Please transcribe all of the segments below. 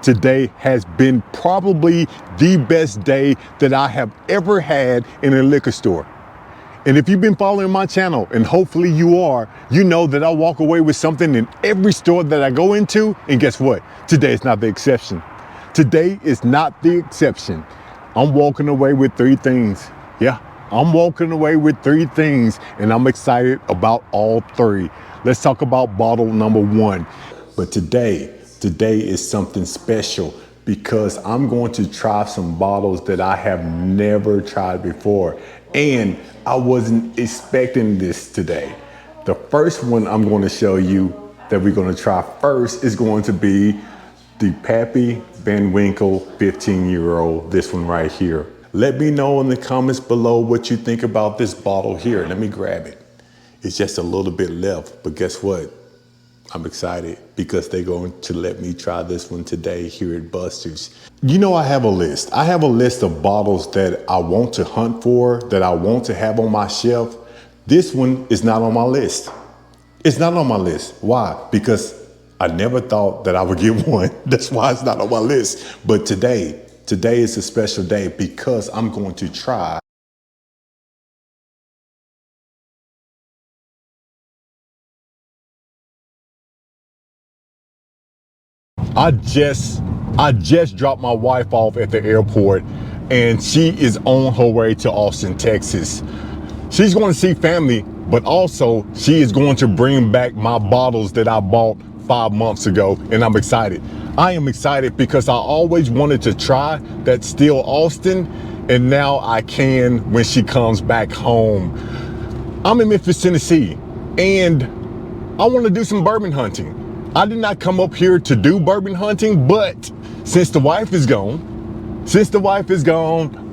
Today has been probably the best day that I have ever had in a liquor store. And if you've been following my channel, and hopefully you are, you know that I walk away with something in every store that I go into. And guess what? Today is not the exception. Today is not the exception. I'm walking away with 3 things. Yeah, I'm walking away with 3 things, and I'm excited about all 3. Let's talk about bottle number 1. But today is something special because I'm going to try some bottles that I have never tried before. And I wasn't expecting this today. The first one I'm going to show you that we're going to try first is going to be the Pappy Van Winkle 15-year-old, this one right here. Let me know in the comments below what you think about this bottle here. Let me grab it. It's just a little bit left, but guess what? I'm excited because they're going to let me try this one today here at Buster's. You know, I have a list. I have a list of bottles that I want to hunt for, that I want to have on my shelf. This one is not on my list. It's not on my list. Why? Because I never thought that I would get one. That's why it's not on my list. But today is a special day because I'm going to try I just dropped my wife off at the airport, and she is on her way to Austin, Texas. She's going to see family, but also she is going to bring back my bottles that I bought 5 months ago, and I'm excited. I am excited because I always wanted to try that Still Austin, and now I can when she comes back home. I'm in Memphis, Tennessee, and I want to do some bourbon hunting. I did not come up here to do bourbon hunting, but since the wife is gone,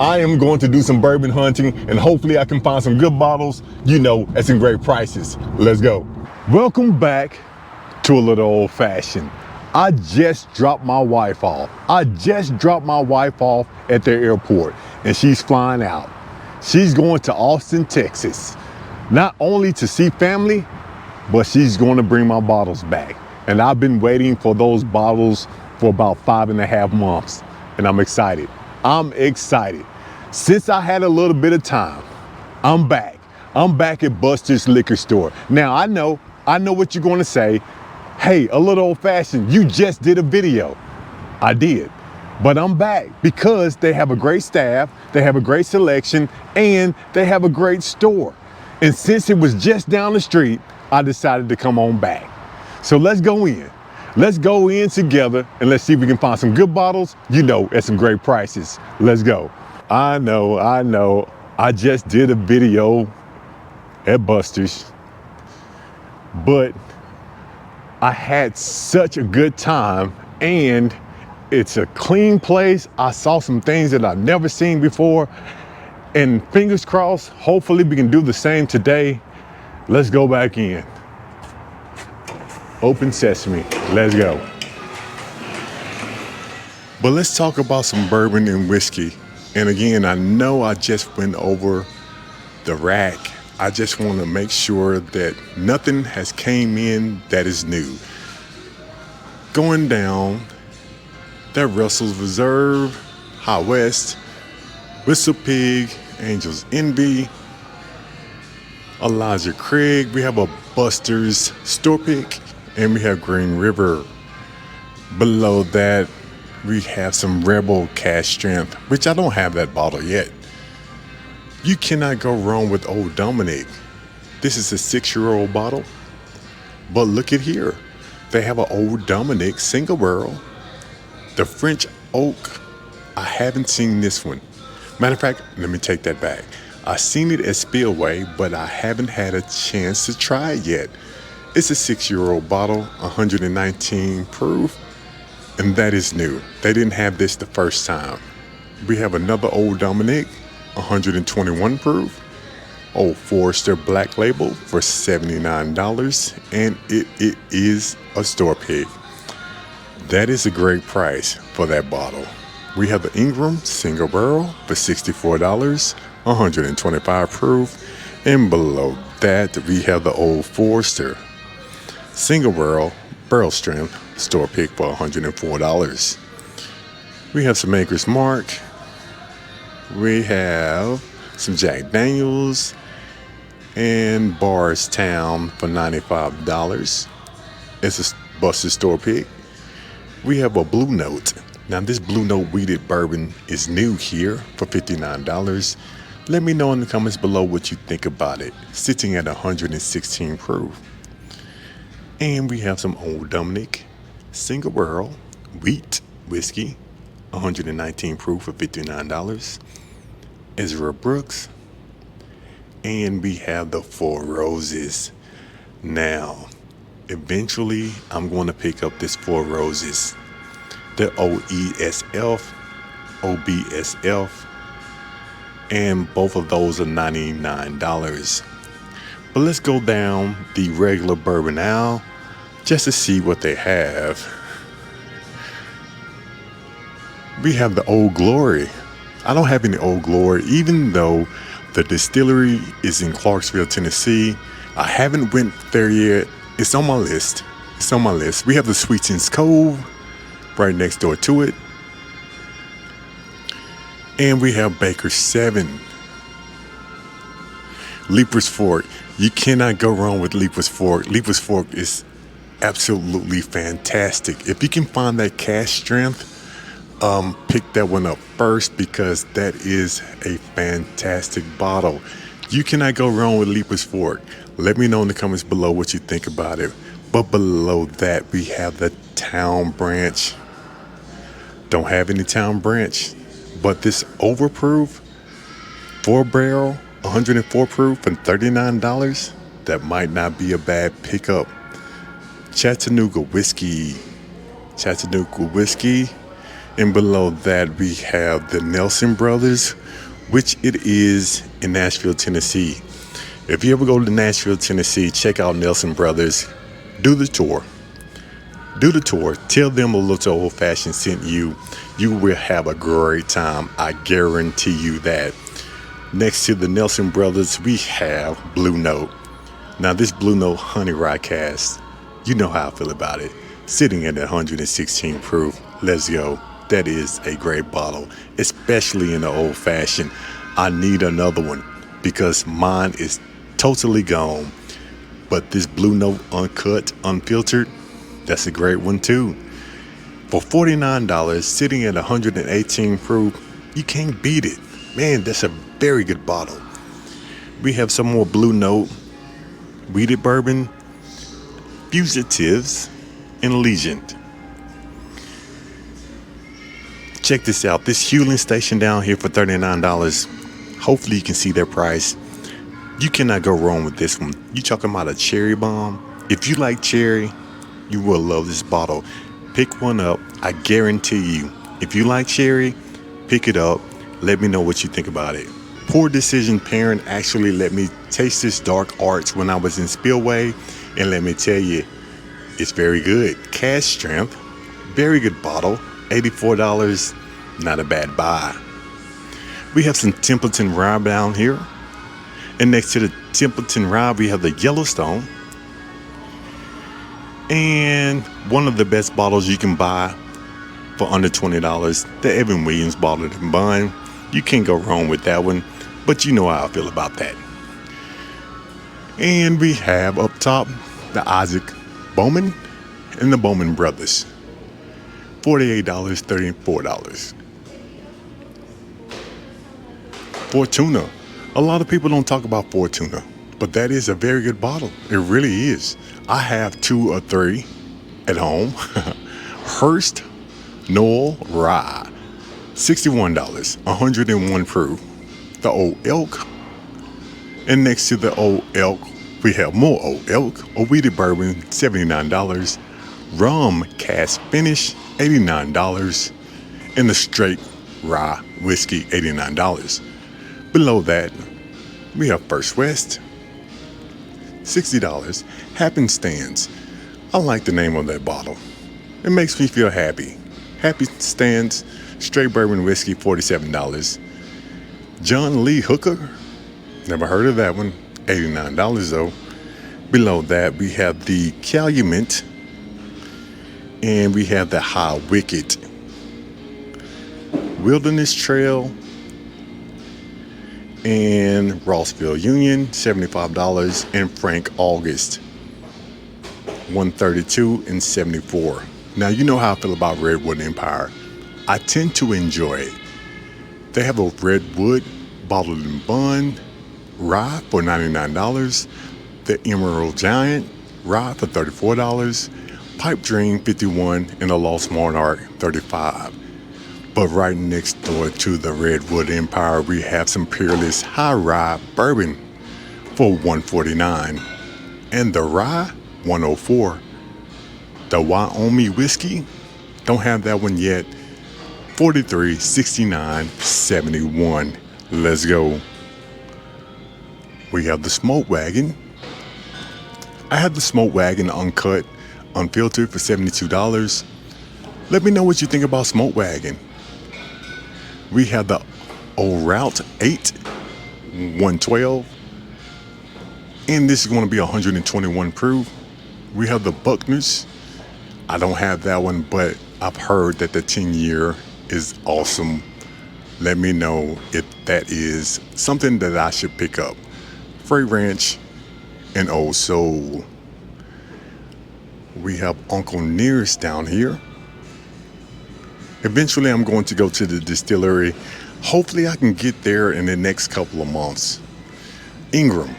I am going to do some bourbon hunting, and hopefully I can find some good bottles, you know, at some great prices. Let's go. Welcome back to a little old fashioned. I just dropped my wife off. at the airport, and she's flying out. She's going to Austin, Texas, not only to see family, but she's going to bring my bottles back. And I've been waiting for those bottles for about 5.5 months. And I'm excited. Since I had a little bit of time, I'm back. I'm back at Buster's liquor store. Now I know what you're going to say. Hey, a little old fashioned, you just did a video. I did. But I'm back because they have a great staff, they have a great selection, and they have a great store. And since it was just down the street, I decided to come on back. So let's go in. Let's go in together and let's see if we can find some good bottles, you know, at some great prices. Let's go. I know. I just did a video at Buster's, but I had such a good time, and it's a clean place. I saw some things that I've never seen before, and fingers crossed, hopefully we can do the same today. Let's go back in. Open sesame, let's go. But let's talk about some bourbon and whiskey. And again, I know I just went over the rack. I just want to make sure that nothing has came in that is new. Going down, that Russell's Reserve, High West, Whistle Pig, Angel's Envy, Elijah Craig. We have a Buster's Store Pick, and we have Green River. Below that, we have some Rebel Cash Strength, which I don't have that bottle yet. You cannot go wrong with Old Dominic. This is a 6-year-old bottle, but look at here. They have an Old Dominic single barrel. The French Oak, I haven't seen this one. Matter of fact, let me take that back. I've seen it at Spillway, but I haven't had a chance to try it yet. It's a 6-year-old bottle, 119 proof, and that is new. They didn't have this the first time. We have another Old Dominic, 121 proof, Old Forester Black Label for $79, and it is a store pick. That is a great price for that bottle. We have the Ingram single barrel for $64, 125 proof, and below that we have the Old Forester single barrel strength store pick for $104. We have some Maker's Mark. We have some Jack Daniels and Bardstown for $95. It's a busted store pick. We have a Blue Note. Now this Blue Note weeded bourbon is new here for $59. Let me know in the comments below what you think about it. Sitting at 116 proof. And we have some Old Dominick single barrel wheat whiskey, 119 proof for $59. Ezra Brooks. And we have the Four Roses. Now, eventually, I'm going to pick up this Four Roses. The OESF, OBSF, and both of those are $99. But let's go down the regular bourbon aisle just to see what they have. We have the Old Glory. I don't have any Old Glory, even though the distillery is in Clarksville, Tennessee. I haven't went there yet. It's on my list. It's on my list. We have the Sweetens Cove right next door to it. And we have Baker's 7. Leaper's Fork. You cannot go wrong with Leaper's Fork. Leaper's Fork is absolutely fantastic. If you can find that cash strength, pick that one up first, because that is a fantastic bottle. You cannot go wrong with Leaper's Fork. Let me know in the comments below what you think about it. But below that, we have the Town Branch. Don't have any Town Branch, but this overproof 4-barrel 104 proof for $39, that might not be a bad pickup. Chattanooga whiskey. And below that, we have the Nelson Brothers, which it is in Nashville, Tennessee. If you ever go to Nashville, Tennessee, check out Nelson Brothers. Do the tour. Tell them a little old fashioned sent you. You will have a great time. I guarantee you that. Next to the Nelson Brothers, we have Blue Note. Now this Blue Note Honey Rye Cask, you know how I feel about it. Sitting at 116 proof. Let's go. That is a great bottle, especially in the old fashioned. I need another one because mine is totally gone. But this Blue Note uncut, unfiltered, that's a great one too. For $49, sitting at 118 proof, you can't beat it. Man, that's a very good bottle. We have some more Blue Note weeded bourbon, Fugitives, and Legend. Check this out. This Hewlin station down here for $39. Hopefully you can see their price. You cannot go wrong with this one. You talking about a cherry bomb? If you like cherry, you will love this bottle. Pick one up. I guarantee you. If you like cherry, pick it up. Let me know what you think about it. Poor Decision Parent actually let me taste this Dark Arts when I was in Spillway, and let me tell you, it's very good. Cash strength, very good bottle. $84, not a bad buy. We have some Templeton Rye down here. And next to the Templeton Rye, we have the Yellowstone. And one of the best bottles you can buy for under $20, the Evan Williams Bottled and Bond. You can't go wrong with that one, but you know how I feel about that. And we have up top the Isaac Bowman and the Bowman Brothers. $48, $34. Fortuna. A lot of people don't talk about Fortuna, but that is a very good bottle. It really is. I have 2 or 3 at home. Hearst Noel Rye. $61, 101 proof. The Old Elk. And next to the Old Elk, we have more Old Elk. A weeded bourbon, $79. Rum cask finish, $89. And the straight rye whiskey, $89. Below that, we have First West, $60. Happenstance. I like the name of that bottle. It makes me feel happy. Happenstance, straight bourbon whiskey, $47. John Lee Hooker, never heard of that one, $89 though. Below that, we have the Calumet, and we have the High Wicket. Wilderness Trail and Rossville Union, $75, and Frank August, $132 and $74. Now, you know how I feel about Redwood Empire. I tend to enjoy it. They have a Redwood bottled in bond rye for $99, the Emerald Giant rye for $34, Pipe Dream $51, and the Lost Monarch $35. But right next door to the Redwood Empire, we have some Peerless High Rye Bourbon for $149, and the Rye $104. The Wyoming Whiskey, don't have that one yet, $43, $69, $71. Let's go. We have the Smoke Wagon. I have the Smoke Wagon uncut, unfiltered for $72. Let me know what you think about Smoke Wagon. We have the Old Route 8, $112. And this is going to be 121 proof. We have the Buckner's. I don't have that one, but I've heard that the 10-year is awesome. Let me know if that is something that I should pick up. Freight Ranch and Old Soul. We have Uncle Nearest down here. Eventually, I'm going to go to the distillery. Hopefully, I can get there in the next couple of months. Ingram.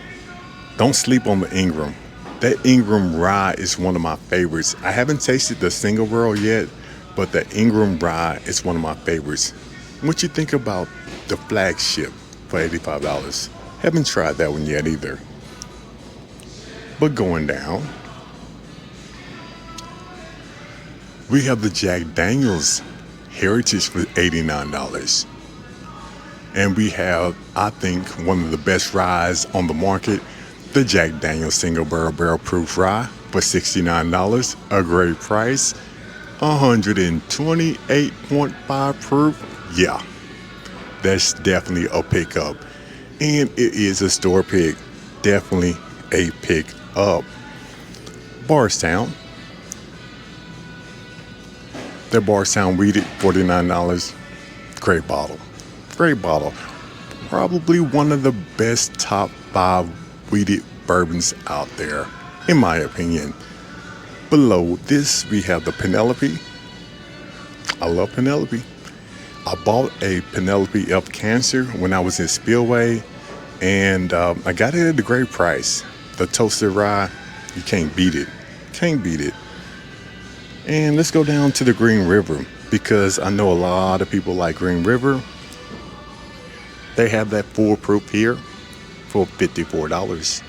Don't sleep on the Ingram. That Ingram rye is one of my favorites. I haven't tasted the single barrel yet, but the Ingram rye is one of my favorites. What you think about the Flagship for $85? Haven't tried that one yet either. But going down, we have the Jack Daniel's Heritage for $89. And we have, I think, one of the best ryes on the market, the Jack Daniel's Single Barrel Proof Rye for $69. A great price. 128.5 proof. Yeah, that's definitely a pickup. And it is a store pick. Definitely a pick up. Bardstown. The Bardstown Wheated, $49. Great bottle. Great bottle. Probably one of the best top 5 wheated bourbons out there, in my opinion. Below this, we have the Penelope. I love Penelope. I bought a Penelope F Cancer when I was in Spillway, and I got it at a great price. The toasted rye, you can't beat it. Can't beat it. And let's go down to the Green River, because I know a lot of people like Green River. They have that full proof here for $54.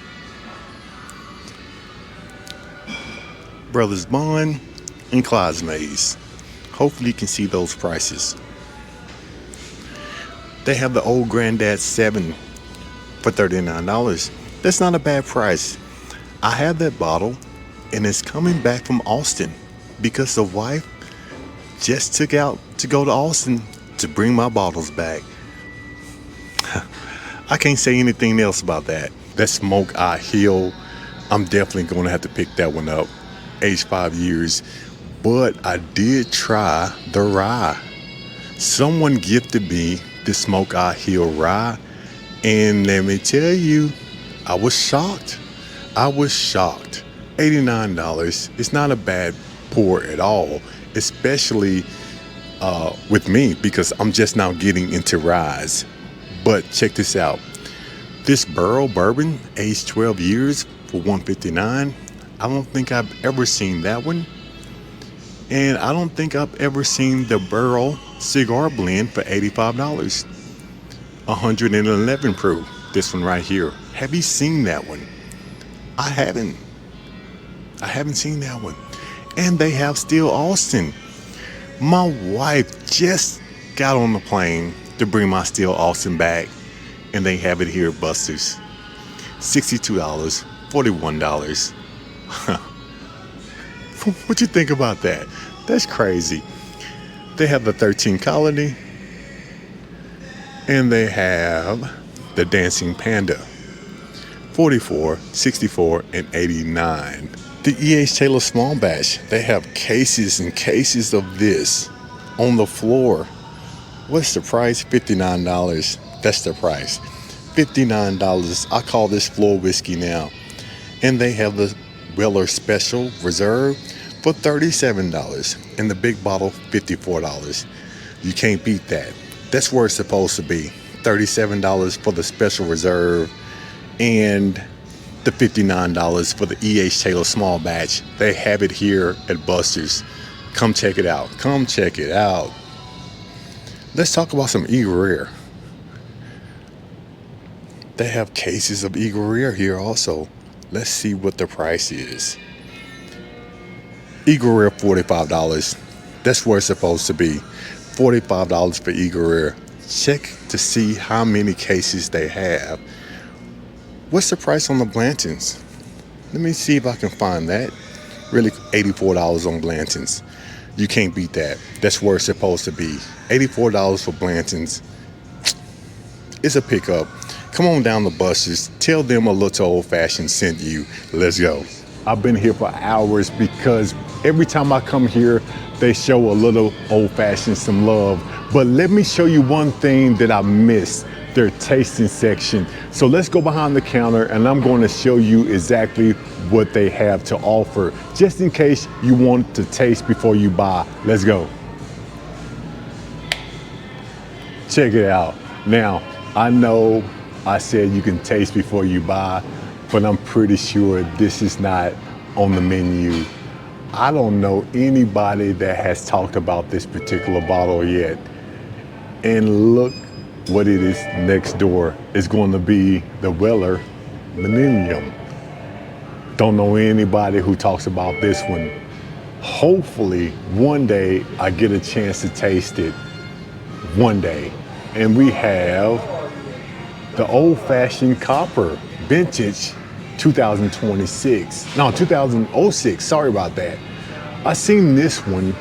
Brothers Bond and Clyde's Maze. Hopefully you can see those prices. They have the Old Granddad 7 for $39. That's not a bad price. I have that bottle, and it's coming back from Austin because the wife just took out to go to Austin to bring my bottles back. I can't say anything else about that. That Smoke Eye Hill, I'm definitely going to have to pick that one up. Aged 5 years. But I did try the rye. Someone gifted me the Smoke Eye Hill rye, and let me tell you, I was shocked. I was shocked. $89. It's not a bad pour at all, especially with me, because I'm just now getting into ryes. But check this out. This Burrow Bourbon, aged 12 years for $159. I don't think I've ever seen that one. And I don't think I've ever seen the Burrow Cigar Blend for $85. 111 proof. This one right here. Have you seen that one? I haven't. I haven't seen that one. And they have Still Austin. My wife just got on the plane to bring my Still Austin back, and they have it here at Buster's. $62, $41. What you think about that? That's crazy. They have the 13 Colony, and they have the Dancing Panda. $44, $64, and $89. The E.H. Taylor Small Batch. They have cases and cases of this on the floor. What's the price? $59. That's the price. $59. I call this floor whiskey now. And they have the Weller Special Reserve for $37. And the big bottle, $54. You can't beat that. That's where it's supposed to be. $37 for the Special Reserve and the $59 for the E.H. Taylor Small Batch. They have it here at Buster's. Come check it out. Come check it out. Let's talk about some Eagle Rare. They have cases of Eagle Rare here also. Let's see what the price is. Eagle Rare, $45. That's where it's supposed to be. $45 for Eagle Rare. Check to see how many cases they have. What's the price on the Blanton's? Let me see if I can find that. Really, $84 on Blanton's. You can't beat that. That's where it's supposed to be. $84 for Blanton's. It's a pickup. Come on down to Buster's. Tell them a little old fashioned sent you. Let's go. I've been here for hours because every time I come here, they show a little old fashioned some love. But let me show you one thing that I missed, their tasting section. So let's go behind the counter and I'm going to show you exactly what they have to offer, just in case you want to taste before you buy. Let's go. Check it out. Now, I know I said you can taste before you buy, but I'm pretty sure this is not on the menu. I don't know anybody that has talked about this particular bottle yet. And look what it is next door. It's going to be the Weller Millennium. Don't know anybody who talks about this one. Hopefully one day I get a chance to taste it. One day. And we have the Old Fashioned Copper Vintage 2026. No, 2006, sorry about that. I seen this one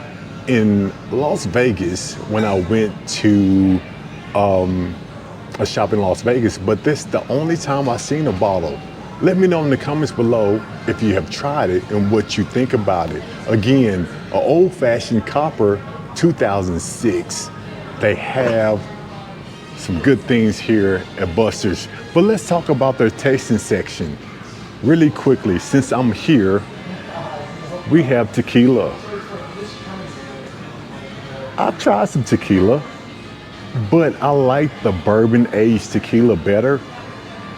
in Las Vegas when I went to a shop in Las Vegas, but this is the only time I've seen a bottle. Let me know in the comments below if you have tried it and what you think about it. Again, an Old Fashioned Copper 2006. They have some good things here at Buster's. But let's talk about their tasting section really quickly. Since I'm here, we have tequila. I've tried some tequila, but I like the bourbon aged tequila better.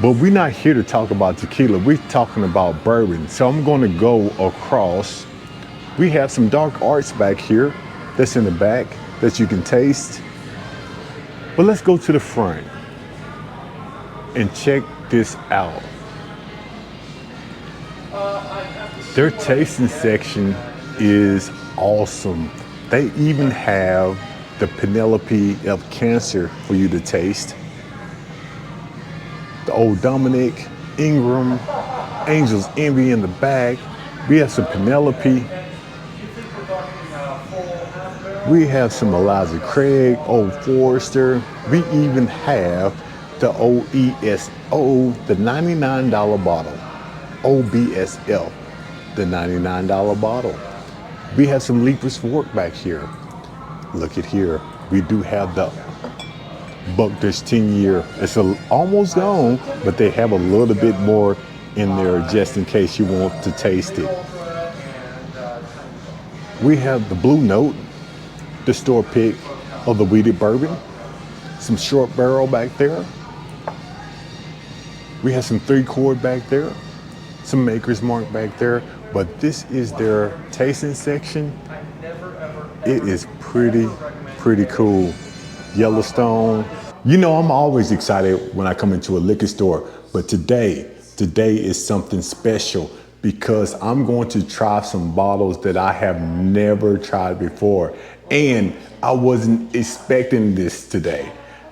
But we're not here to talk about tequila. We're talking about bourbon. So I'm going to go across. We have some dark arts back here that's in the back that you can taste. But let's go to the front and check this out. Their tasting section is awesome. They even have the Penelope of Cancer for you to taste. The Old Dominic, Ingram, Angel's Envy in the back. We have some Penelope. We have some Eliza Craig, Old Forester. We even have the OESO, the $99 bottle. OBSL, the $99 bottle. We have some Leaper's Fork back here. Look at here. We do have the Buckner's 10-year. It's almost gone, but they have a little bit more in there just in case you want to taste it. We have the Blue Note, the store pick of the wheated bourbon. Some short barrel back there. We have some 3-quart back there. Some Maker's Mark back there. But this is their tasting section. It is pretty cool. Yellowstone. You know, I'm always excited when I come into a liquor store, but today is something special because I'm going to try some bottles that I have never tried before. And I wasn't expecting this today.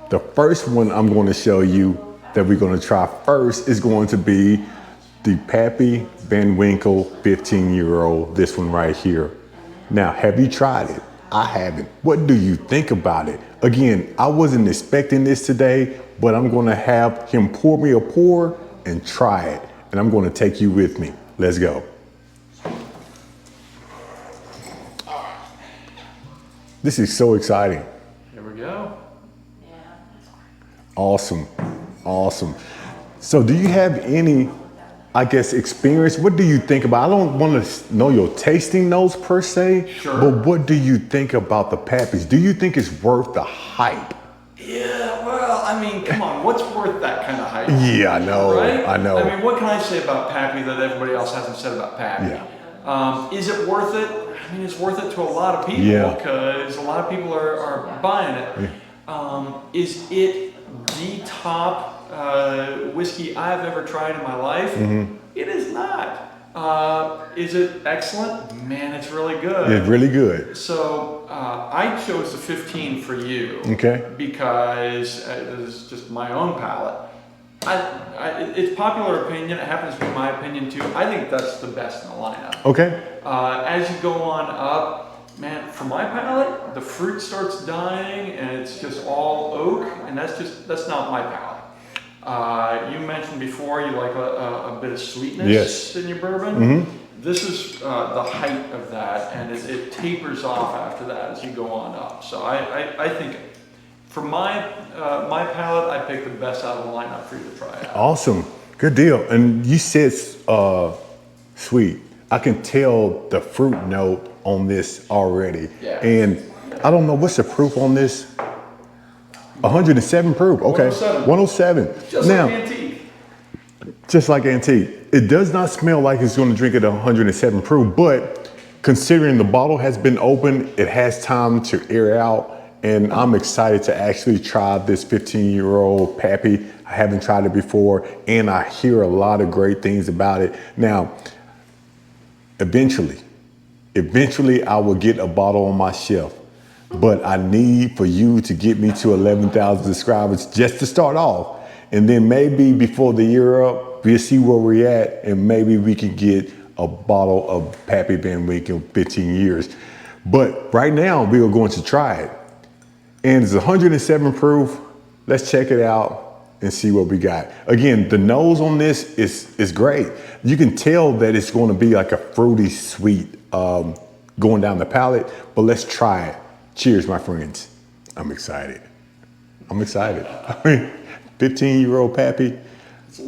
The first one I'm going to show you that we're going to try first is going to be the Pappy Van Winkle 15-year-old, this one right here. Now, have you tried it? I haven't. What do you think about it? Again, I wasn't expecting this today, but I'm gonna have him pour me a pour and try it. And I'm gonna take you with me. Let's go. This is so exciting. Here we go. Awesome, awesome. So do you have any, I guess, experience? What do you think about, I don't want to know your tasting notes per se, Sure. but what do you think about the Pappies? Do you think it's worth the hype? Yeah, well, I mean, come on, what's worth that kind of hype? Yeah, I know, right? I know. I mean, what can I say about Pappy that everybody else hasn't said about Pappy? Yeah. Is it worth it? I mean, it's worth it to a lot of people Yeah. because a lot of people are buying it. Is it the top whiskey I've ever tried in my life? It is not. Is it excellent? Man, it's really good. It's really good. So I chose the 15 for you. Okay. Because this is just my own palate. It's popular opinion. It happens to be my opinion too. I think that's the best in the lineup. Okay. As you go on up, man, for my palate, the fruit starts dying and it's just all oak, and that's not my palate. You mentioned before you like a bit of sweetness in your bourbon. This is the height of that, and it tapers off after that as you go on up. So I think for my palate, I picked the best out of the lineup for you to try out. Awesome. Good deal. And you said sweet. I can tell the fruit note on this already. Yeah. And I don't know, what's the proof on this? 107 proof. Okay. 107. Just now, like antique. Just like antique. It does not smell like it's going to drink at 107 proof, but considering the bottle has been open, it has time to air out. And I'm excited to actually try this 15-year-old Pappy. I haven't tried it before, and I hear a lot of great things about it. Now, eventually I will get a bottle on my shelf, but I need for you to get me to 11,000 subscribers just to start off. And then maybe before the year up, we'll see where we're at, and maybe we can get a bottle of Pappy Van Winkle 15 years. But right now, we are going to try it. And it's 107 proof. Let's check it out and see what we got. Again, the nose on this is great. You can tell that it's going to be like a fruity sweet going down the palate, but let's try it. Cheers, my friends. I'm excited. I mean, 15-year-old Pappy,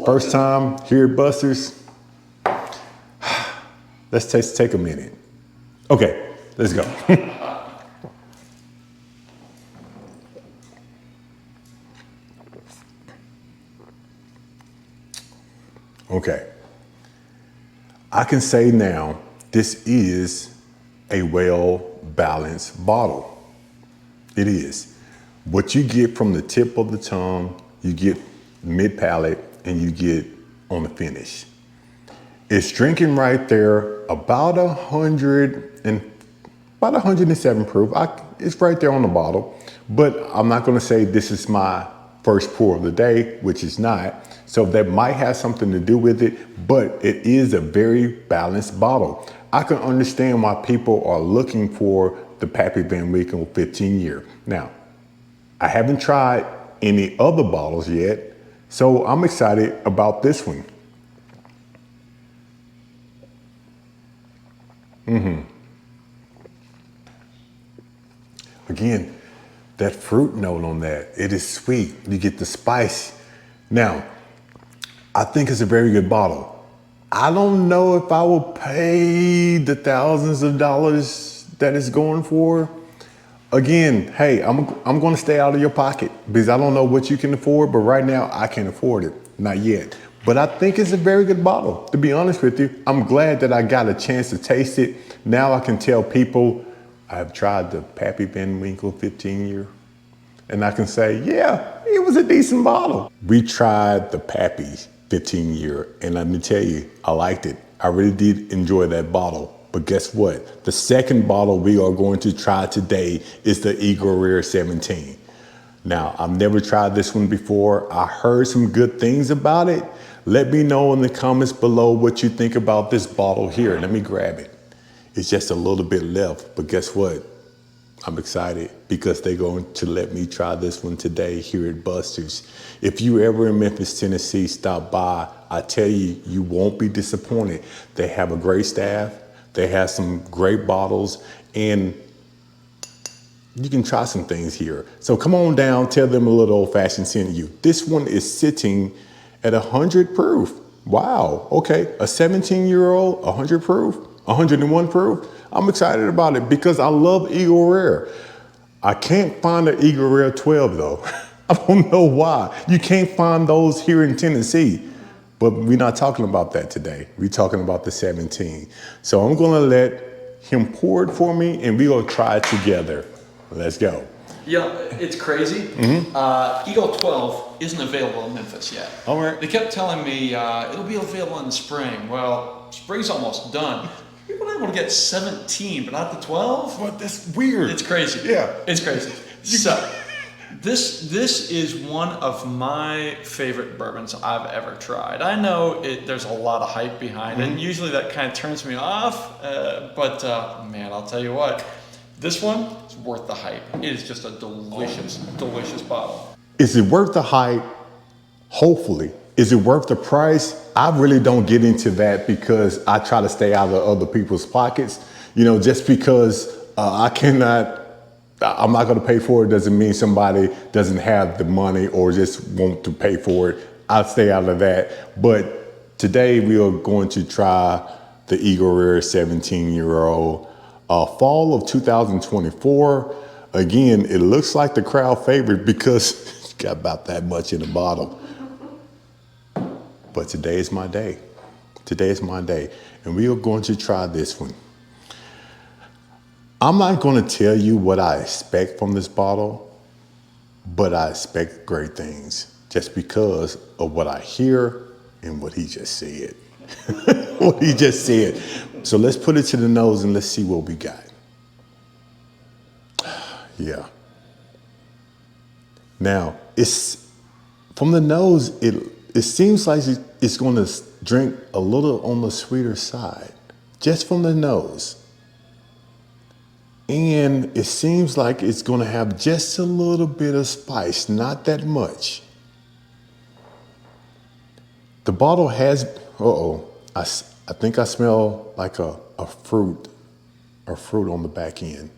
first time here at Buster's. Let's take a minute. Okay, let's go. Okay, I can say now, this is a well-balanced bottle. It is. What you get from the tip of the tongue, you get mid-palate, and you get on the finish. It's drinking right there about 107 proof. It's right there on the bottle, but I'm not gonna say this is my first pour of the day, which is not. So that might have something to do with it, but it is a very balanced bottle. I can understand why people are looking for the Pappy Van Winkle 15 year. Now, I haven't tried any other bottles yet, so I'm excited about this one. Again, that fruit note on that, it is sweet. You get the spice. Now, I think it's a very good bottle. I don't know if I will pay the thousands of dollars that it's going for. Again, hey, I'm gonna stay out of your pocket because I don't know what you can afford, but right now I can't afford it, not yet. But I think it's a very good bottle, to be honest with you. I'm glad that I got a chance to taste it. Now I can tell people I've tried the Pappy Van Winkle 15 year, and I can say, yeah, it was a decent bottle. We tried the Pappy 15 year, and let me tell you, I liked it. I really did enjoy that bottle. But guess what? The second bottle we are going to try today is the Eagle Rare 17. Now, I've never tried this one before. I heard some good things about it. Let me know in the comments below what you think about this bottle here. Let me grab it. It's just a little bit left, but guess what? I'm excited because they're going to let me try this one today here at Buster's. If you ever in Memphis, Tennessee, stop by. I tell you, you won't be disappointed. They have a great staff. They have some great bottles, and you can try some things here. So come on down, tell them a little old fashioned sent you. This one is sitting at 100 proof. Wow, okay, a 17-year-old, 100 proof, 101 proof. I'm excited about it because I love Eagle Rare. I can't find an Eagle Rare 12 though. I don't know why. You can't find those here in Tennessee. But we're not talking about that today. We're talking about the 17. So I'm gonna let him pour it for me and we're gonna try it together. Let's go. Yeah, it's crazy. Eagle 12 isn't available in Memphis yet. All right. They kept telling me it'll be available in the spring. Well, spring's almost done. We were able to get 17, but not the 12. But that's weird. It's crazy. Yeah. It's crazy. So, this is one of my favorite bourbons I've ever tried. I know there's a lot of hype behind it, and usually that kind of turns me off, but man, I'll tell you what, this one is worth the hype. It is just a delicious, delicious bottle. Is it worth the hype? Hopefully. Is it worth the price? I really don't get into that because I try to stay out of other people's pockets. You know, just because I'm not going to pay for it doesn't mean somebody doesn't have the money or just want to pay for it. I'll stay out of that. But today we are going to try the Eagle Rare 17-year-old fall of 2024. Again, it looks like the crowd favorite because it's got about that much in the bottle. But today is my day. Today is my day. And we are going to try this one. I'm not going to tell you what I expect from this bottle, but I expect great things just because of what I hear and what he just said. What he just said. So let's put it to the nose and let's see what we got. Yeah. Now, it's from the nose, it seems like it's going to drink a little on the sweeter side, just from the nose. And it seems like it's going to have just a little bit of spice, not that much. The bottle has, I think I smell like a fruit on the back end.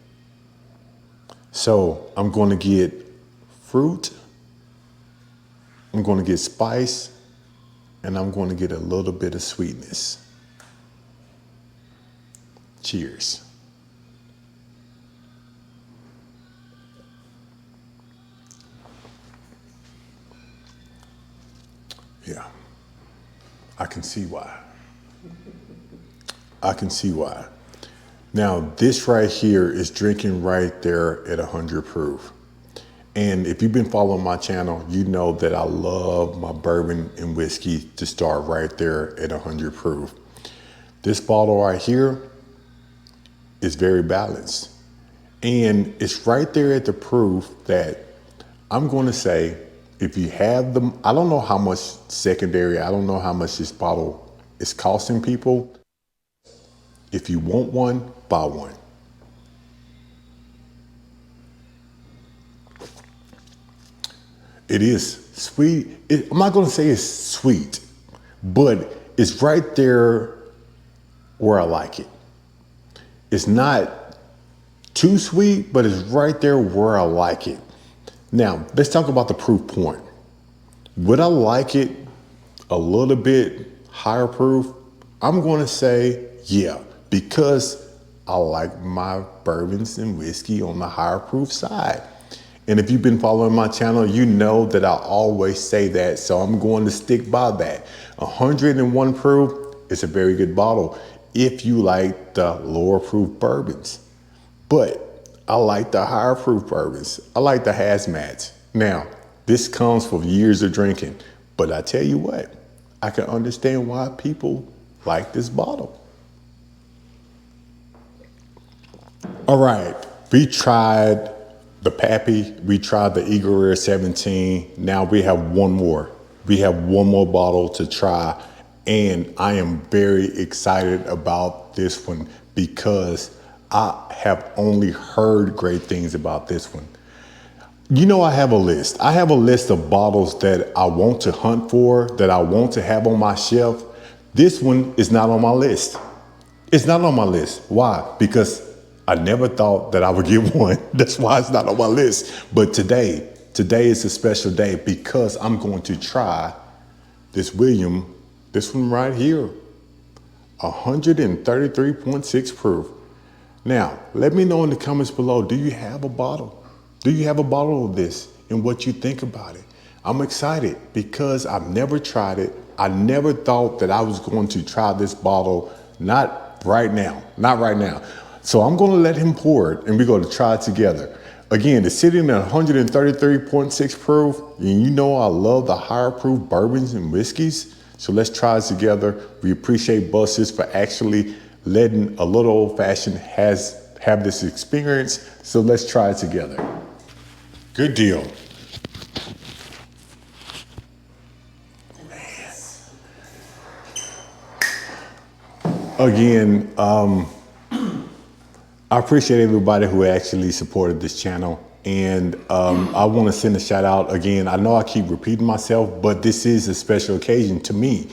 So I'm going to get fruit, I'm going to get spice, and I'm going to get a little bit of sweetness. Cheers. Yeah, I can see why. I can see why. Now, this right here is drinking right there at 100 proof. And if you've been following my channel, you know that I love my bourbon and whiskey to start right there at 100 proof. This bottle right here is very balanced. And it's right there at the proof that I'm going to say, if you have them, I don't know how much secondary, I don't know how much this bottle is costing people. If you want one, buy one. It is sweet. I'm not going to say it's sweet, but it's right there where I like it. It's not too sweet, but it's right there where I like it. Now, let's talk about the proof point. Would I like it a little bit higher proof? I'm going to say yeah, because I like my bourbons and whiskey on the higher proof side. And if you've been following my channel, you know that I always say that, so I'm going to stick by that. 101 proof is a very good bottle if you like the lower proof bourbons. But I like the higher proof bourbons. I like the hazmats. Now, this comes from years of drinking, but I tell you what, I can understand why people like this bottle. All right, we tried the Pappy, we tried the Eagle Rare 17. Now we have one more. We have one more bottle to try, and I am very excited about this one because I have only heard great things about this one. You know, I have a list. I have a list of bottles that I want to hunt for, that I want to have on my shelf. This one is not on my list. It's not on my list. Why? Because I never thought that I would get one. That's why it's not on my list. But today is a special day because I'm going to try this this one right here, 133.6 proof. Now, let me know in the comments below, do you have a bottle? Do you have a bottle of this and what you think about it? I'm excited because I've never tried it. I never thought that I was going to try this bottle, not right now. So I'm gonna let him pour it and we're gonna try it together. Again, it's sitting at 133.6 proof, and you know I love the higher proof bourbons and whiskeys. So let's try it together. We appreciate Buster's for actually letting a little old fashioned have this experience. So let's try it together. Good deal. Again, I appreciate everybody who actually supported this channel. And I want to send a shout out again. I know I keep repeating myself, but this is a special occasion to me.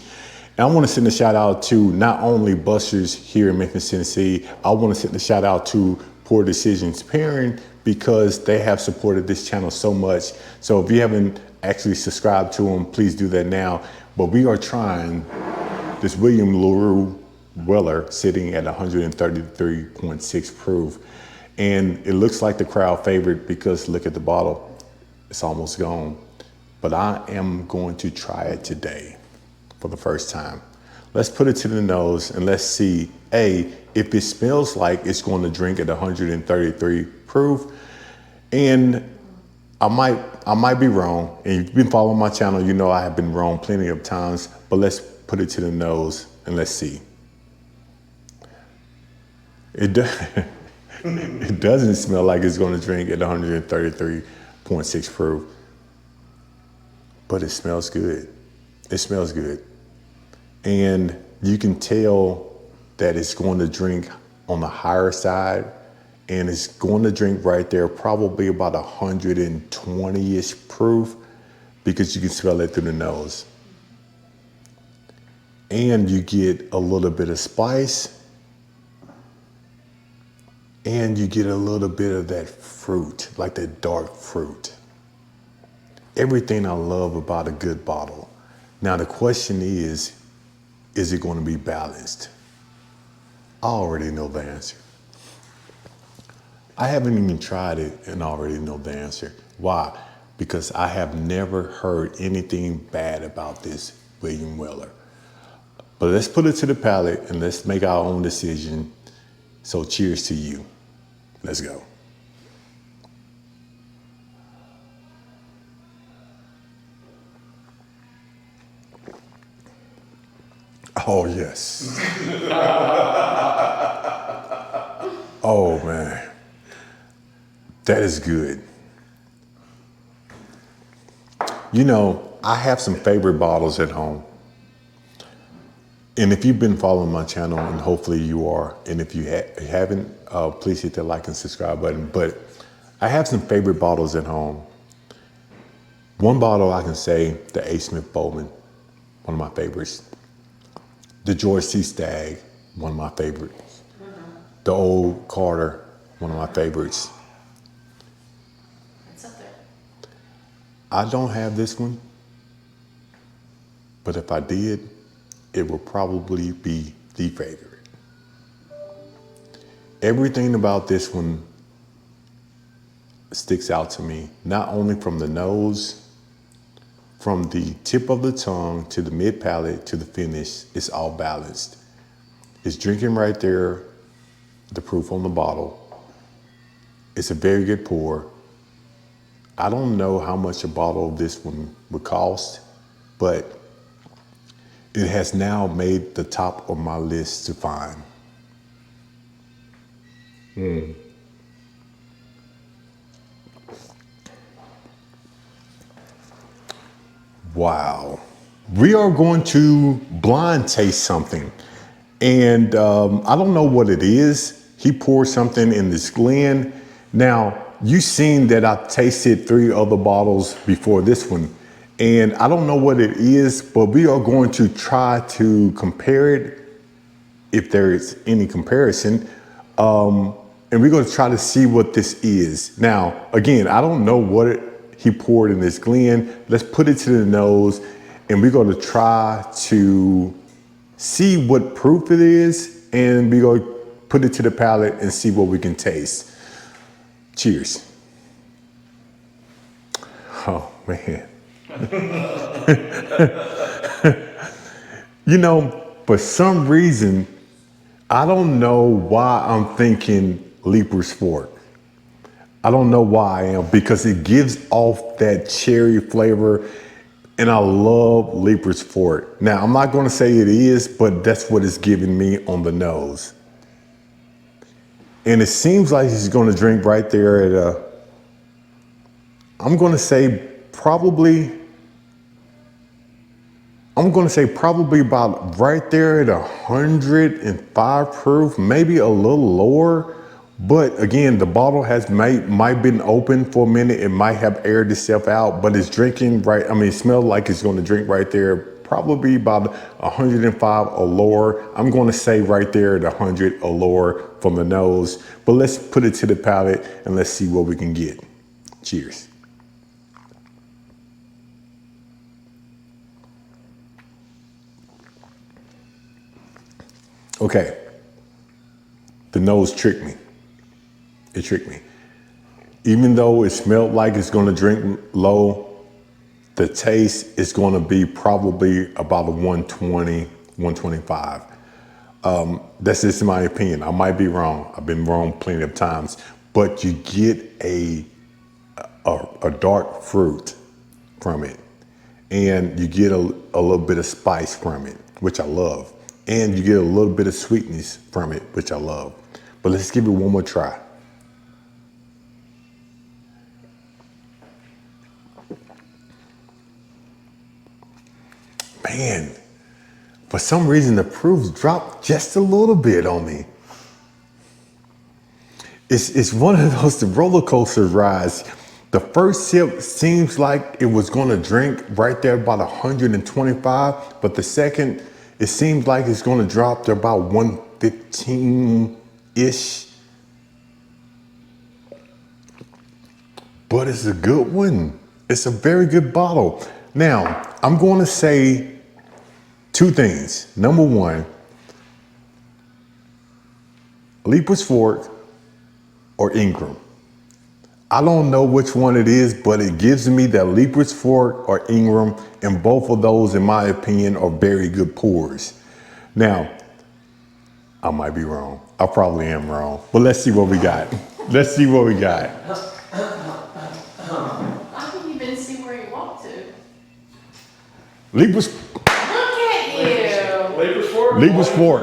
And I want to send a shout out to not only Buster's here in Memphis, Tennessee. I want to send a shout out to Poor Decisions Pairing because they have supported this channel so much. So if you haven't actually subscribed to them, please do that now. But we are trying this Larue Weller sitting at 133.6 proof. And it looks like the crowd favorite because look at the bottle, it's almost gone. But I am going to try it today for the first time. Let's put it to the nose and let's see, if it smells like it's going to drink at 133 proof. And I might be wrong. And if you've been following my channel, you know I have been wrong plenty of times, but let's put it to the nose and let's see. It doesn't smell like it's going to drink at 133.6 proof, but it smells good. It smells good. And you can tell that it's going to drink on the higher side, and it's going to drink right there, probably about 120-ish proof, because you can smell it through the nose. And you get a little bit of spice, and you get a little bit of that fruit, like that dark fruit. Everything I love about a good bottle. Now the question is it going to be balanced? I already know the answer. I haven't even tried it and I already know the answer. Why? Because I have never heard anything bad about this William Weller. But let's put it to the palate and let's make our own decision. So cheers to you. Let's go. Oh, yes. Oh, man. That is good. You know, I have some favorite bottles at home. And if you've been following my channel, and hopefully you are, and if you haven't, please hit that like and subscribe button. But I have some favorite bottles at home. One bottle I can say, the A. Smith Bourbon, one of my favorites. The George C. Stagg, one of my favorites. The Old Carter, one of my favorites. It's up there. I don't have this one, but if I did, it would probably be the favorite. Everything about this one sticks out to me, not only from the nose, from the tip of the tongue to the mid palate to the finish, it's all balanced. It's drinking right there, the proof on the bottle. It's a very good pour. I don't know how much a bottle of this one would cost, but it has now made the top of my list to find. Wow. We are going to blind taste something. And I don't know what it is. He poured something in this Glen. Now, you've seen that I tasted 3 other bottles before this one. And I don't know what it is, but we are going to try to compare it, if there is any comparison. and we're going to try to see what this is. Now, again, I don't know what he poured in this Glen. Let's put it to the nose, and we're going to try to see what proof it is, and we're going to put it to the palate and see what we can taste. Cheers. Oh, man. You know, for some reason, I don't know why I'm thinking Leaper's Fork. I don't know why I am, because it gives off that cherry flavor, and I love Leaper's Fork. Now, I'm not going to say it is, but that's what it's giving me on the nose. And it seems like he's going to drink right there at I'm going to say probably about right there at 105 proof, maybe a little lower. But again, the bottle might been open for a minute. It might have aired itself out, but it's drinking right. I mean, it smells like it's going to drink right there, probably about 105 or lower. I'm going to say right there at 100 or lower from the nose. But let's put it to the palate and let's see what we can get. Cheers. Okay, the nose tricked me. It tricked me. Even though it smelled like it's going to drink low, the taste is going to be probably about a 120, 125. That's just my opinion. I might be wrong. I've been wrong plenty of times, but you get a dark fruit from it, and you get a little bit of spice from it, which I love. And you get a little bit of sweetness from it, which I love. But let's give it one more try. Man, for some reason the proofs dropped just a little bit on me. It's one of those the roller coaster rides. The first sip seems like it was going to drink right there about 125, but the second, it seems like it's going to drop to about 115-ish. But it's a good one. It's a very good bottle. Now, I'm going to say two things. Number one, Leaper's Fork or Ingram. I don't know which one it is, but it gives me that Leaper's Fork or Ingram, and both of those, in my opinion, are very good pours. Now, I might be wrong. I probably am wrong, but let's see what we got. Let's see what we got. I didn't even see where you walked to. Leaper's. Look at you. Leaper's Fork. Leaper's Fork.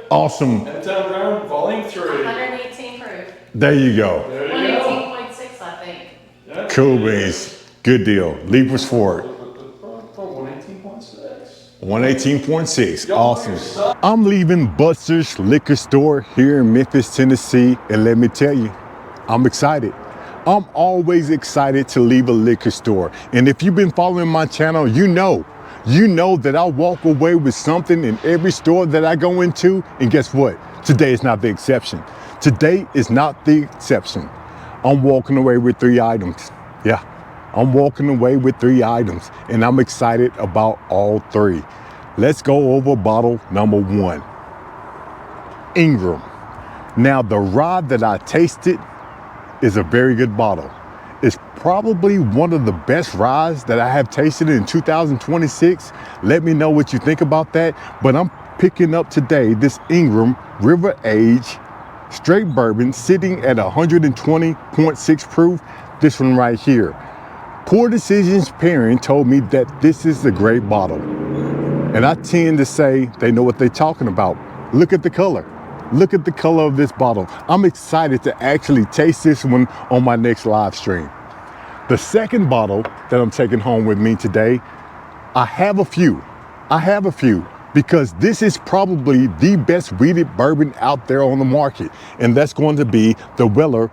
Awesome. Town Ground, Volume 3. 118 proof. There you go. There you go. 118.6, I think. Yeah. Cool beans. Good deal. Leaper's Fork. 118.6. 118.6. Awesome. I'm leaving Buster's Liquor Store here in Memphis, Tennessee, and let me tell you, I'm excited. I'm always excited to leave a liquor store. And if you've been following my channel, you know that I walk away with something in every store that I go into. And guess what? Today is not the exception. Today is not the exception. I'm walking away with 3 items. Yeah, I'm walking away with 3 items, and I'm excited about all 3. Let's go over bottle number 1. Ingram. Now, the rye that I tasted is a very good bottle. It's probably one of the best ryes that I have tasted in 2026. Let me know what you think about that. But I'm picking up today this Ingram River Age Straight Bourbon sitting at 120.6 proof. This one right here. Poor Decisions Pairing told me that this is a great bottle. And I tend to say they know what they're talking about. Look at the color. Look at the color of this bottle. I'm excited to actually taste this one on my next live stream. The second bottle that I'm taking home with me today, I have a few because this is probably the best wheated bourbon out there on the market. And that's going to be the Weller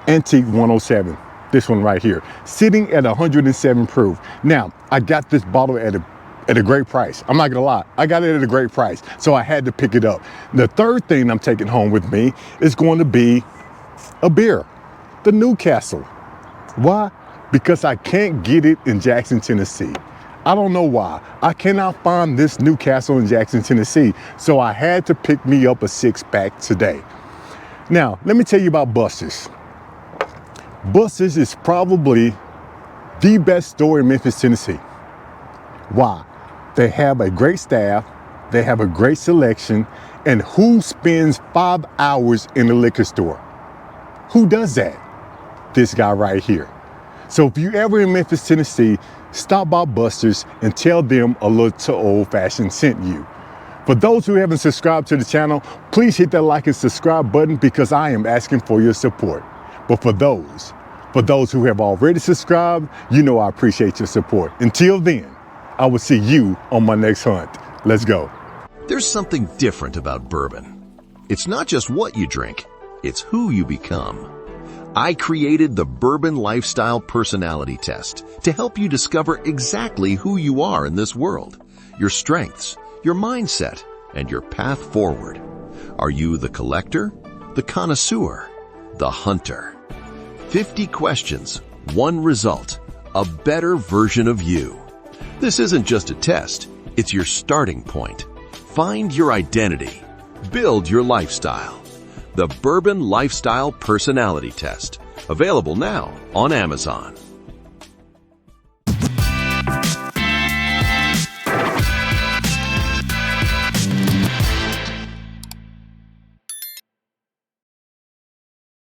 Antique 107. This one right here, sitting at 107 proof. Now, I got this bottle at a great price. I'm not gonna lie, I got it at a great price, so I had to pick it up. The third thing I'm taking home with me is going to be a beer, the Newcastle. Why? Because I can't get it in Jackson, Tennessee. I don't know why. I cannot find this Newcastle in Jackson, Tennessee, so I had to pick me up a 6-pack today. Now, let me tell you about Buster's. Buster's is probably the best store in Memphis, Tennessee. Why? They have a great staff, they have a great selection, and who spends 5 hours in a liquor store? Who does that? This guy right here. So if you're ever in Memphis, Tennessee, stop by Buster's and tell them a little old fashioned sent you. For those who haven't subscribed to the channel, please hit that like and subscribe button because I am asking for your support. But for those who have already subscribed, you know I appreciate your support. Until then, I will see you on my next hunt. Let's go. There's something different about bourbon. It's not just what you drink, it's who you become. I created the Bourbon Lifestyle Personality Test to help you discover exactly who you are in this world, your strengths, your mindset, and your path forward. Are you the collector, the connoisseur, the hunter? 50 questions, 1 result, a better version of you. This isn't just a test, it's your starting point. Find your identity. Build your lifestyle. The Bourbon Lifestyle Personality Test. Available now on Amazon.